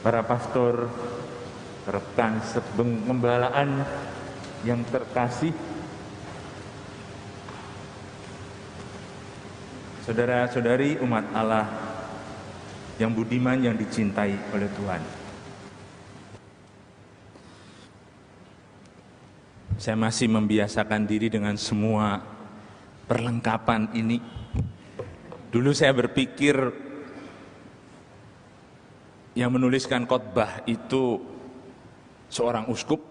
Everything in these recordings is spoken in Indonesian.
para pastor, rekan segembalaan yang terkasih, saudara-saudari umat Allah yang budiman, yang dicintai oleh Tuhan. Saya masih membiasakan diri dengan semua perlengkapan ini. Dulu saya berpikir yang menuliskan khotbah itu seorang uskup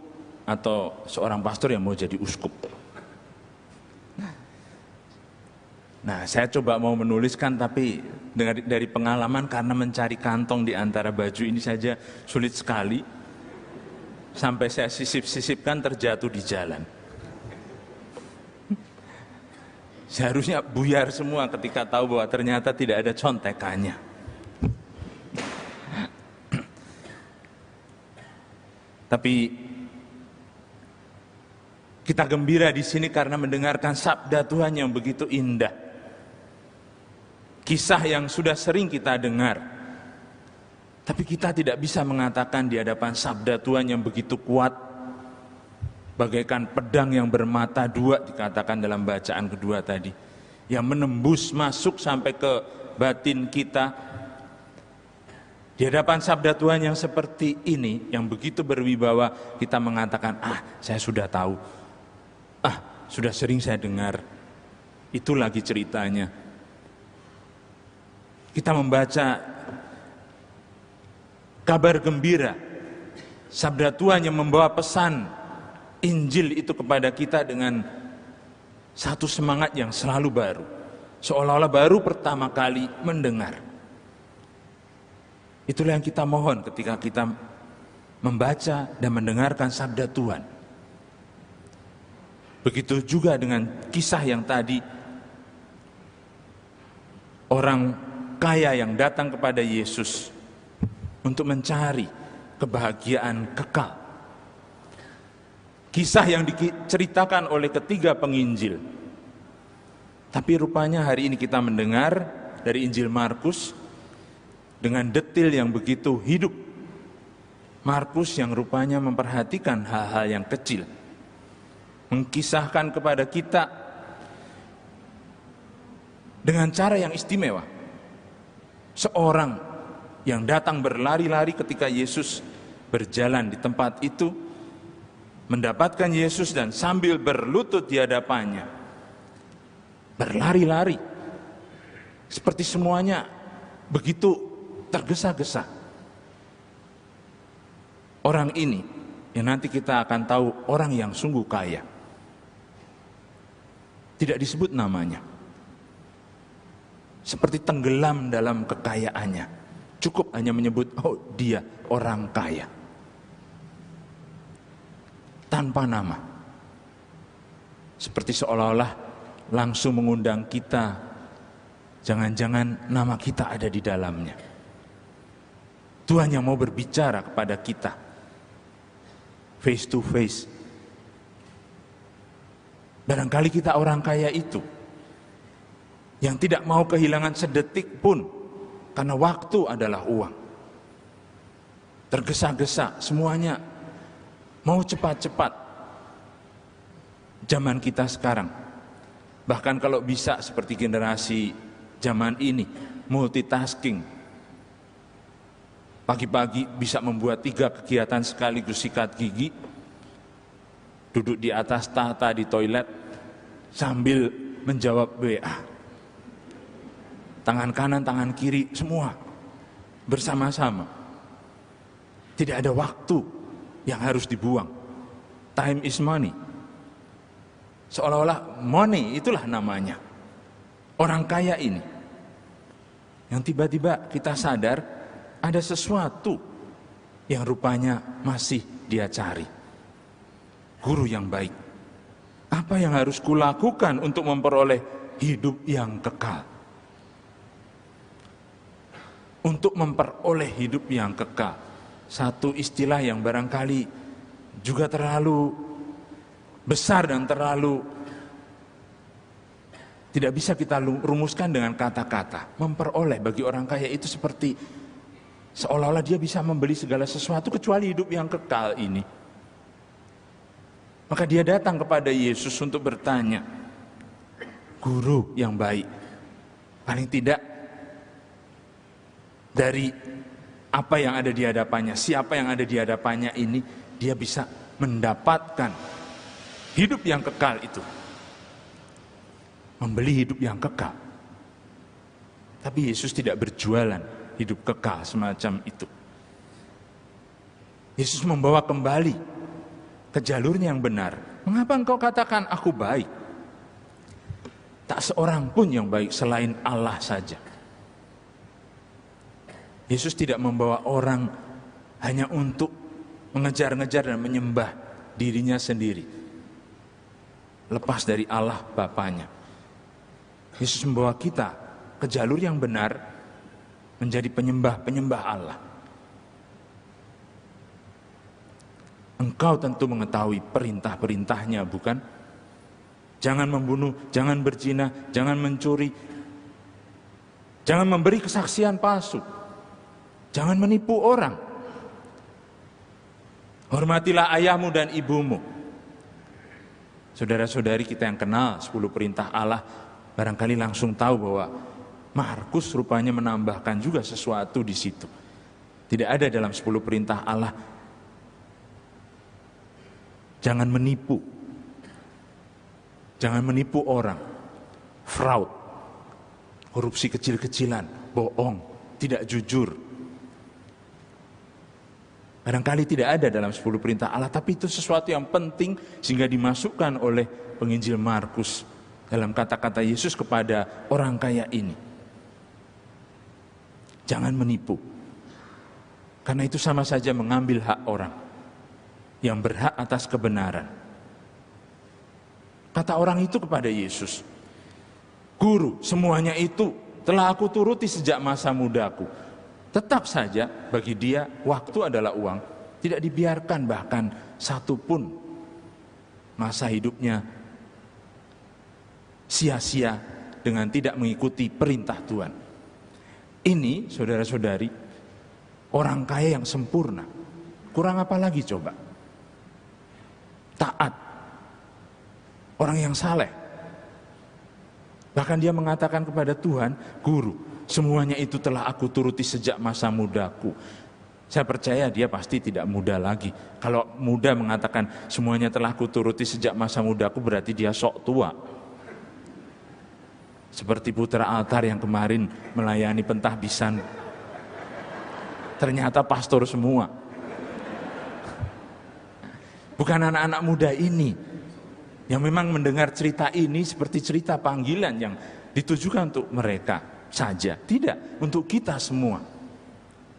atau seorang pastor yang mau jadi uskup. Nah, saya coba mau menuliskan, tapi dari pengalaman karena mencari kantong di antara baju ini saja sulit sekali. Sampai saya sisip-sisipkan terjatuh di jalan. Seharusnya buyar semua ketika tahu bahwa ternyata tidak ada contekannya. Tapi kita gembira di sini karena mendengarkan sabda Tuhan yang begitu indah. Kisah yang sudah sering kita dengar. Tapi kita tidak bisa mengatakan di hadapan sabda Tuhan yang begitu kuat, bagaikan pedang yang bermata dua, dikatakan dalam bacaan kedua tadi, yang menembus masuk sampai ke batin kita. Di hadapan sabda Tuhan yang seperti ini, yang begitu berwibawa, kita mengatakan, saya sudah tahu, sudah sering saya dengar, itu lagi ceritanya. Kita membaca kabar gembira, sabda Tuhan yang membawa pesan Injil itu kepada kita dengan satu semangat yang selalu baru, seolah-olah baru pertama kali mendengar. Itulah yang kita mohon ketika kita membaca dan mendengarkan sabda Tuhan. Begitu juga dengan kisah yang tadi, orang kaya yang datang kepada Yesus untuk mencari kebahagiaan kekal. Kisah yang diceritakan oleh ketiga penginjil. Tapi rupanya hari ini kita mendengar dari Injil Markus dengan detil yang begitu hidup. Markus yang rupanya memperhatikan hal-hal yang kecil, mengkisahkan kepada kita dengan cara yang istimewa. Seorang yang datang berlari-lari ketika Yesus berjalan di tempat itu, mendapatkan Yesus dan sambil berlutut di hadapannya, berlari-lari, seperti semuanya begitu tergesa-gesa. Orang ini yang nanti kita akan tahu orang yang sungguh kaya. Tidak disebut namanya, seperti tenggelam dalam kekayaannya. Cukup hanya menyebut, dia orang kaya. Tanpa nama. Seperti seolah-olah langsung mengundang kita, jangan-jangan nama kita ada di dalamnya. Tuhan yang mau berbicara kepada kita, face to face. Barangkali kita orang kaya itu, yang tidak mau kehilangan sedetik pun, karena waktu adalah uang. Tergesa-gesa, semuanya mau cepat-cepat. Zaman kita sekarang, bahkan kalau bisa seperti generasi zaman ini, multitasking. Pagi-pagi bisa membuat 3 kegiatan sekaligus, sikat gigi, duduk di atas tahta di toilet, sambil menjawab WA. Tangan kanan, tangan kiri, semua bersama-sama. Tidak ada waktu yang harus dibuang. Time is money. Seolah-olah money itulah namanya. Orang kaya ini. Yang tiba-tiba kita sadar ada sesuatu yang rupanya masih dia cari. Guru yang baik. Apa yang harus kulakukan untuk memperoleh hidup yang kekal? Untuk memperoleh hidup yang kekal, satu istilah yang barangkali juga terlalu besar dan terlalu tidak bisa kita rumuskan dengan kata-kata. Memperoleh bagi orang kaya itu seperti Seolah-olah dia bisa membeli segala sesuatu kecuali hidup yang kekal ini. Maka dia datang kepada Yesus untuk bertanya, Guru yang baik, paling tidak dari apa yang ada di hadapannya, siapa yang ada di hadapannya ini, dia bisa mendapatkan hidup yang kekal itu. Membeli hidup yang kekal. Tapi Yesus tidak berjualan hidup kekal semacam itu. Yesus membawa kembali ke jalurnya yang benar. Mengapa engkau katakan aku baik? Tak seorang pun yang baik selain Allah saja. Yesus tidak membawa orang hanya untuk mengejar-ngejar dan menyembah dirinya sendiri, lepas dari Allah Bapanya. Yesus membawa kita ke jalur yang benar, menjadi penyembah Allah. Engkau tentu mengetahui perintah-perintahnya, bukan? Jangan membunuh, jangan berzina, jangan mencuri, jangan memberi kesaksian palsu, jangan menipu orang. Hormatilah ayahmu dan ibumu. Saudara-saudari kita yang kenal 10 perintah Allah, barangkali langsung tahu bahwa Markus rupanya menambahkan juga sesuatu di situ. Tidak ada dalam 10 perintah Allah, jangan menipu. Jangan menipu orang. Fraud. Korupsi kecil-kecilan, bohong, tidak jujur. Barangkali tidak ada dalam 10 perintah Allah, tapi itu sesuatu yang penting sehingga dimasukkan oleh penginjil Markus dalam kata-kata Yesus kepada orang kaya ini. Jangan menipu. Karena itu sama saja mengambil hak orang yang berhak atas kebenaran. Kata orang itu kepada Yesus, Guru, semuanya itu telah aku turuti sejak masa mudaku. Tetap saja bagi dia waktu adalah uang. Tidak dibiarkan bahkan satu pun masa hidupnya sia-sia dengan tidak mengikuti perintah Tuhan. Ini saudara-saudari, orang kaya yang sempurna. Kurang apa lagi coba? Taat. Orang yang saleh. Bahkan dia mengatakan kepada Tuhan, Guru, semuanya itu telah aku turuti sejak masa mudaku. Saya percaya dia pasti tidak muda lagi. Kalau muda mengatakan semuanya telah aku turuti sejak masa mudaku, berarti dia sok tua. Seperti putra altar yang kemarin melayani pentahbisan. Ternyata pastor semua. Bukan anak-anak muda ini yang memang mendengar cerita ini seperti cerita panggilan yang ditujukan untuk mereka saja. Tidak, untuk kita semua.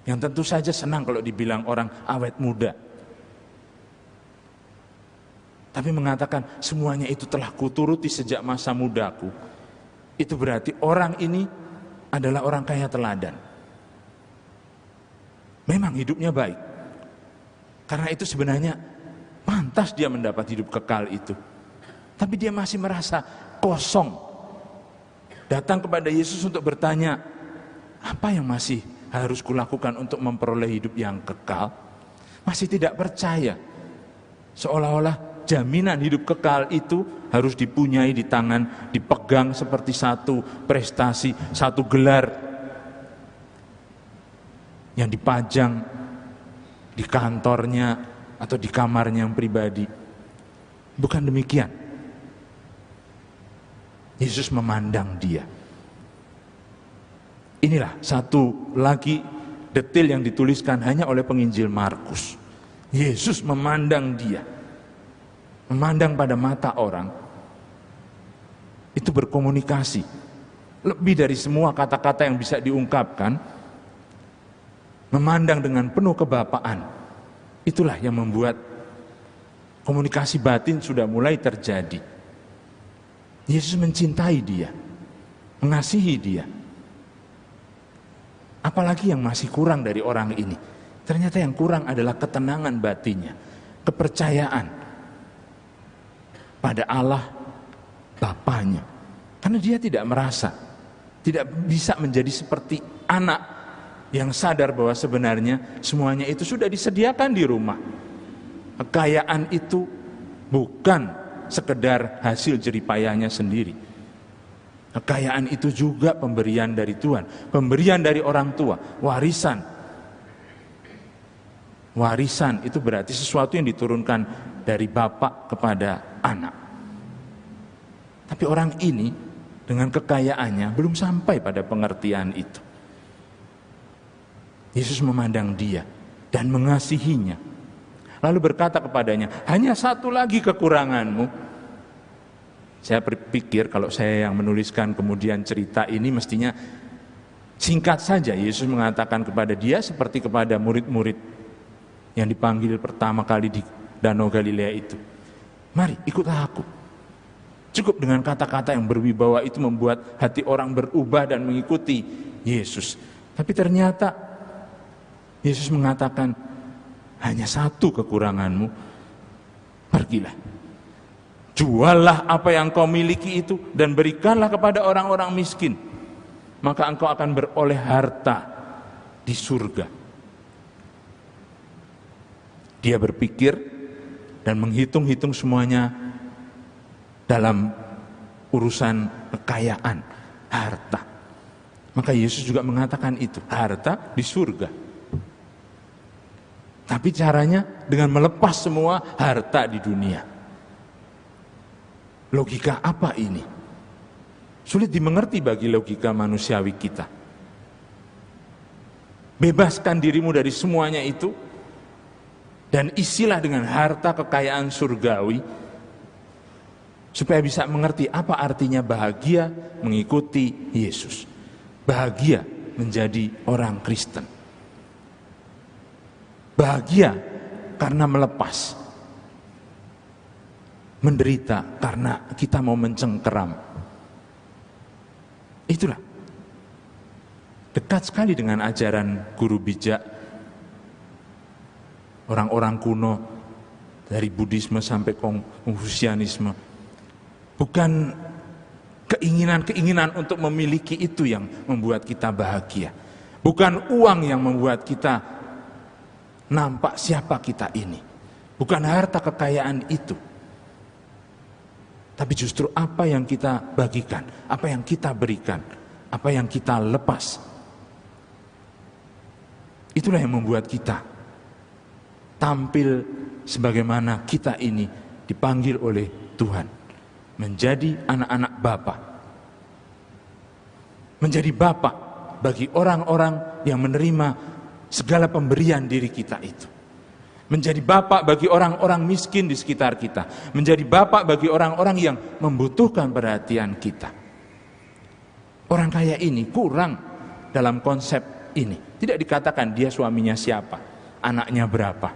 Yang tentu saja senang kalau dibilang orang awet muda. Tapi mengatakan semuanya itu telah kuturuti sejak masa mudaku. Itu berarti orang ini adalah orang kaya teladan. Memang hidupnya baik. Karena itu sebenarnya pantas dia mendapat hidup kekal itu. Tapi dia masih merasa kosong. Datang kepada Yesus untuk bertanya, apa yang masih harus kulakukan untuk memperoleh hidup yang kekal? Masih tidak percaya. Seolah-olah jaminan hidup kekal itu harus dipunyai di tangan, dipegang seperti satu prestasi, satu gelar yang dipajang di kantornya atau di kamarnya yang pribadi. Bukan demikian. Yesus memandang dia. Inilah satu lagi detail yang dituliskan hanya oleh penginjil Markus. Yesus memandang dia. Memandang pada mata orang. Itu berkomunikasi. Lebih dari semua kata-kata yang bisa diungkapkan. Memandang dengan penuh kebapaan. Itulah yang membuat komunikasi batin sudah mulai terjadi. Yesus mencintai dia, mengasihi dia. Apalagi yang masih kurang dari orang ini? Ternyata yang kurang adalah ketenangan batinnya, kepercayaan pada Allah Bapanya. Karena dia tidak merasa, tidak bisa menjadi seperti anak yang sadar bahwa sebenarnya semuanya itu sudah disediakan di rumah. Kekayaan itu bukan sekedar hasil jeripayahnya sendiri. Kekayaan itu juga pemberian dari Tuhan, pemberian dari orang tua, warisan. Warisan itu berarti sesuatu yang diturunkan dari bapak kepada anak. Tapi orang ini dengan kekayaannya belum sampai pada pengertian itu. Yesus memandang dia dan mengasihinya. Lalu berkata kepadanya, hanya satu lagi kekuranganmu. Saya berpikir kalau saya yang menuliskan kemudian cerita ini mestinya singkat saja. Yesus mengatakan kepada dia seperti kepada murid-murid yang dipanggil pertama kali di Danau Galilea itu. Mari ikutlah aku. Cukup dengan kata-kata yang berwibawa itu membuat hati orang berubah dan mengikuti Yesus. Tapi ternyata Yesus mengatakan, hanya satu kekuranganmu, pergilah. Juallah apa yang kau miliki itu dan berikanlah kepada orang-orang miskin. Maka engkau akan beroleh harta di surga. Dia berpikir dan menghitung-hitung semuanya dalam urusan kekayaan, harta. Maka Yesus juga mengatakan itu, harta di surga. Tapi caranya dengan melepas semua harta di dunia. Logika apa ini? Sulit dimengerti bagi logika manusiawi kita. Bebaskan dirimu dari semuanya itu dan isilah dengan harta kekayaan surgawi supaya bisa mengerti apa artinya bahagia mengikuti Yesus. Bahagia menjadi orang Kristen. Bahagia karena melepas. Menderita karena kita mau mencengkeram. Itulah. Dekat sekali dengan ajaran guru bijak orang-orang kuno dari Buddhisme sampai Konfusianisme. Bukan keinginan-keinginan untuk memiliki itu yang membuat kita bahagia. Bukan uang yang membuat kita nampak siapa kita ini. Bukan harta kekayaan itu. Tapi justru apa yang kita bagikan, apa yang kita berikan, apa yang kita lepas. Itulah yang membuat kita tampil sebagaimana kita ini dipanggil oleh Tuhan. Menjadi anak-anak Bapa. Menjadi Bapa bagi orang-orang yang menerima segala pemberian diri kita itu. Menjadi bapak bagi orang-orang miskin di sekitar kita. Menjadi bapak bagi orang-orang yang membutuhkan perhatian kita. Orang kaya ini kurang dalam konsep ini. Tidak dikatakan dia suaminya siapa, anaknya berapa.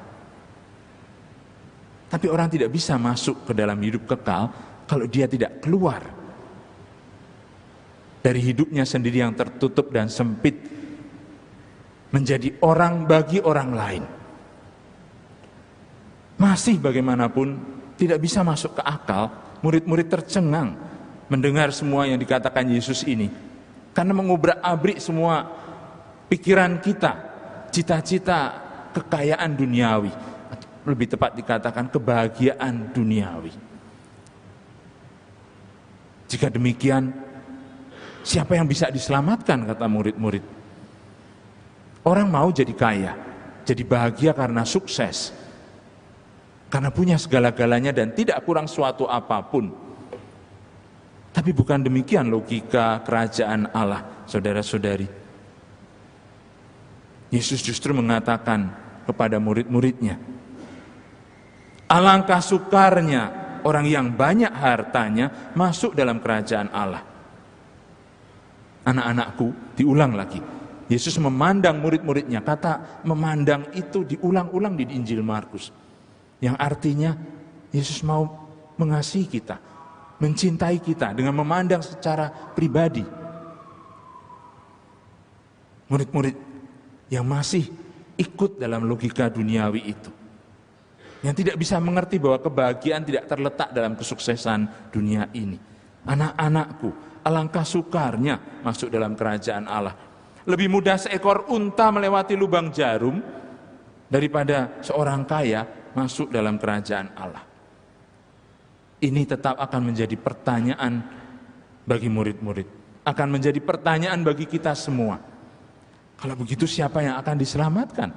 Tapi orang tidak bisa masuk ke dalam hidup kekal kalau dia tidak keluar dari hidupnya sendiri yang tertutup dan sempit, menjadi orang bagi orang lain. Masih bagaimanapun tidak bisa masuk ke akal, murid-murid tercengang mendengar semua yang dikatakan Yesus ini. Karena mengubrak-abrik semua pikiran kita, cita-cita kekayaan duniawi. Lebih tepat dikatakan kebahagiaan duniawi. Jika demikian, siapa yang bisa diselamatkan, kata murid-murid. Orang mau jadi kaya, jadi bahagia karena sukses, karena punya segala-galanya dan tidak kurang suatu apapun. Tapi bukan demikian logika kerajaan Allah, saudara-saudari. Yesus justru mengatakan kepada murid-muridnya, alangkah sukarnya orang yang banyak hartanya masuk dalam kerajaan Allah. Anak-anakku, diulang lagi. Yesus memandang murid-muridnya. Kata memandang itu diulang-ulang di Injil Markus. Yang artinya Yesus mau mengasihi kita, mencintai kita dengan memandang secara pribadi. Murid-murid yang masih ikut dalam logika duniawi itu, yang tidak bisa mengerti bahwa kebahagiaan tidak terletak dalam kesuksesan dunia ini. Anak-anakku, alangkah sukarnya masuk dalam kerajaan Allah. Lebih mudah seekor unta melewati lubang jarum daripada seorang kaya masuk dalam kerajaan Allah. Ini tetap akan menjadi pertanyaan bagi murid-murid. Akan menjadi pertanyaan bagi kita semua. Kalau begitu siapa yang akan diselamatkan?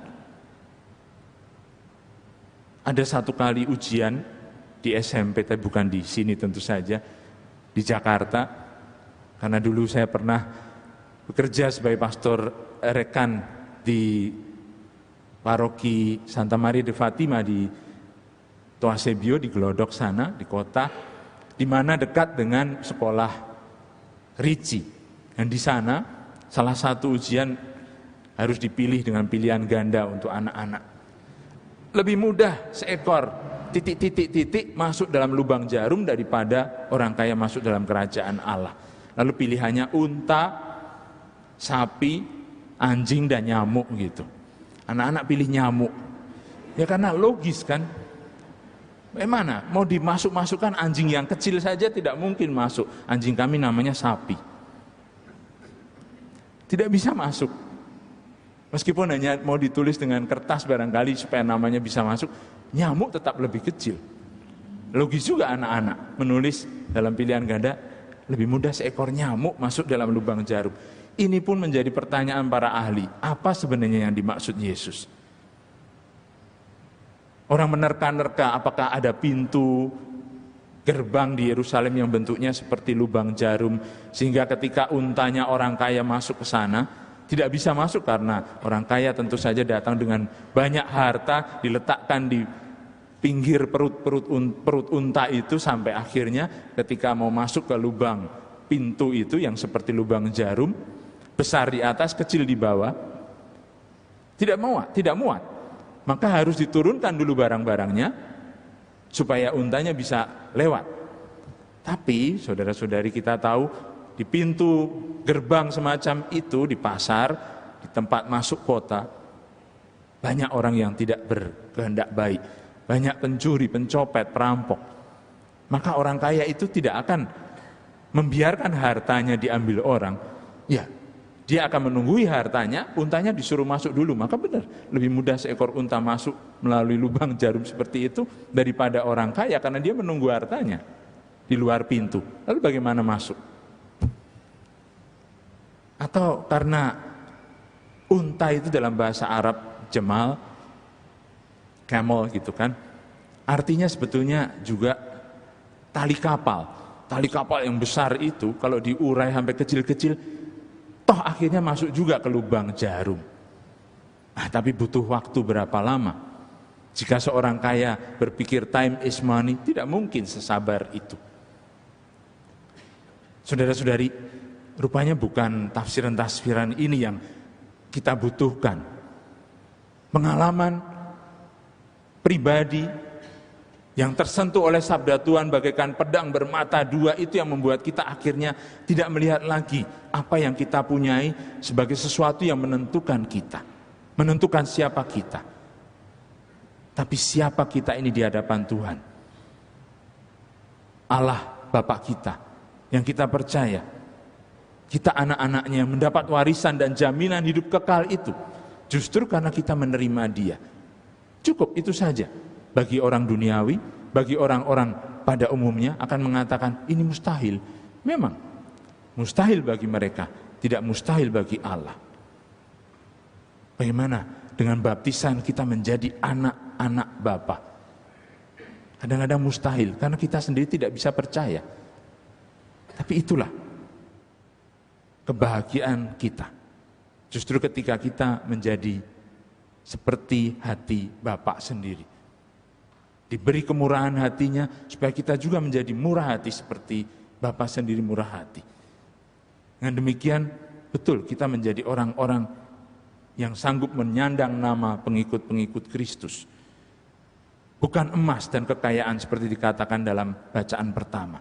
Ada satu kali ujian di SMP, tapi bukan di sini tentu saja, di Jakarta. Karena dulu saya pernah bekerja sebagai pastor rekan di paroki Santa Maria de Fatima di Toasebio, di Glodok sana, di kota, di mana dekat dengan sekolah Ricci. Dan di sana salah satu ujian harus dipilih dengan pilihan ganda untuk anak-anak. Lebih mudah seekor titik-titik-titik masuk dalam lubang jarum daripada orang kaya masuk dalam kerajaan Allah. Lalu pilihannya unta, sapi, anjing, dan nyamuk gitu. Anak-anak pilih nyamuk. Ya karena logis kan. Bagaimana? Mau dimasuk-masukkan anjing yang kecil saja tidak mungkin masuk. Anjing kami namanya sapi. Tidak bisa masuk. Meskipun hanya mau ditulis dengan kertas barangkali supaya namanya bisa masuk, nyamuk tetap lebih kecil. Logis juga anak-anak menulis dalam pilihan ganda, lebih mudah seekor nyamuk masuk dalam lubang jarum. Ini pun menjadi pertanyaan para ahli, apa sebenarnya yang dimaksud Yesus? Orang menerka-nerka apakah ada pintu gerbang di Yerusalem yang bentuknya seperti lubang jarum, sehingga ketika untanya orang kaya masuk ke sana, tidak bisa masuk karena orang kaya tentu saja datang dengan banyak harta, diletakkan di pinggir perut unta itu sampai akhirnya ketika mau masuk ke lubang pintu itu yang seperti lubang jarum, besar di atas, kecil di bawah, tidak muat. Maka harus diturunkan dulu barang-barangnya supaya untanya bisa lewat. Tapi saudara-saudari kita tahu di pintu gerbang semacam itu di pasar, di tempat masuk kota, banyak orang yang tidak berkehendak baik, banyak pencuri, pencopet, perampok. Maka orang kaya itu tidak akan membiarkan hartanya diambil orang. Ya, dia akan menunggui hartanya, untanya disuruh masuk dulu. Maka benar, lebih mudah seekor unta masuk melalui lubang jarum seperti itu daripada orang kaya karena dia menunggu hartanya di luar pintu. Lalu bagaimana masuk? Atau karena unta itu dalam bahasa Arab jemal, camel gitu kan, artinya sebetulnya juga tali kapal. Tali kapal yang besar itu kalau diurai sampai kecil-kecil, toh akhirnya masuk juga ke lubang jarum. Tapi butuh waktu berapa lama? Jika seorang kaya berpikir time is money, tidak mungkin sesabar itu. Saudara-saudari, rupanya bukan tafsiran-tafsiran ini yang kita butuhkan. Pengalaman pribadi yang tersentuh oleh sabda Tuhan bagaikan pedang bermata dua itu yang membuat kita akhirnya tidak melihat lagi apa yang kita punyai sebagai sesuatu yang menentukan kita, menentukan siapa kita. Tapi siapa kita ini di hadapan Tuhan? Allah Bapa kita yang kita percaya. Kita anak-anaknya yang mendapat warisan dan jaminan hidup kekal itu justru karena kita menerima Dia. Cukup itu saja. Bagi orang duniawi, bagi orang-orang pada umumnya akan mengatakan ini mustahil. Memang mustahil bagi mereka, tidak mustahil bagi Allah. Bagaimana dengan baptisan kita menjadi anak-anak Bapa? Kadang-kadang mustahil karena kita sendiri tidak bisa percaya. Tapi itulah kebahagiaan kita. Justru ketika kita menjadi seperti hati Bapa sendiri. Diberi kemurahan hatinya supaya kita juga menjadi murah hati seperti Bapa sendiri murah hati. Dengan demikian betul kita menjadi orang-orang yang sanggup menyandang nama pengikut-pengikut Kristus. Bukan emas dan kekayaan seperti dikatakan dalam bacaan pertama.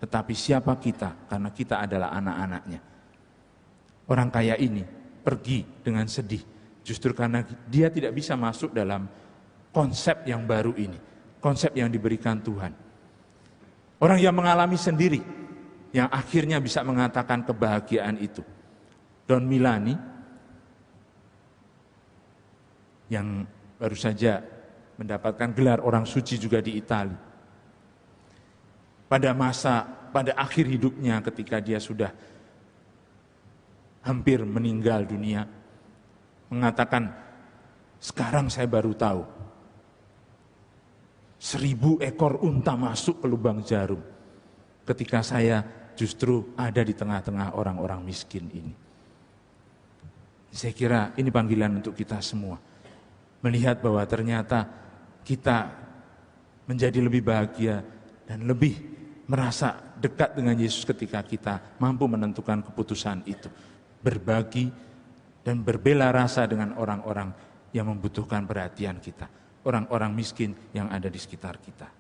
Tetapi siapa kita? Karena kita adalah anak-anaknya. Orang kaya ini pergi dengan sedih. Justru karena dia tidak bisa masuk dalam konsep yang baru ini. Konsep yang diberikan Tuhan. Orang yang mengalami sendiri. Yang akhirnya bisa mengatakan kebahagiaan itu. Don Milani yang baru saja mendapatkan gelar orang suci juga di Italia. Pada akhir hidupnya ketika dia sudah hampir meninggal dunia, mengatakan, sekarang saya baru tahu, 1000 ekor unta masuk ke lubang jarum ketika saya justru ada di tengah-tengah orang-orang miskin ini. Saya kira ini panggilan untuk kita semua. Melihat bahwa ternyata kita menjadi lebih bahagia dan lebih merasa dekat dengan Yesus ketika kita mampu menentukan keputusan itu. Berbagi dan berbela rasa dengan orang-orang yang membutuhkan perhatian kita. Orang-orang miskin yang ada di sekitar kita.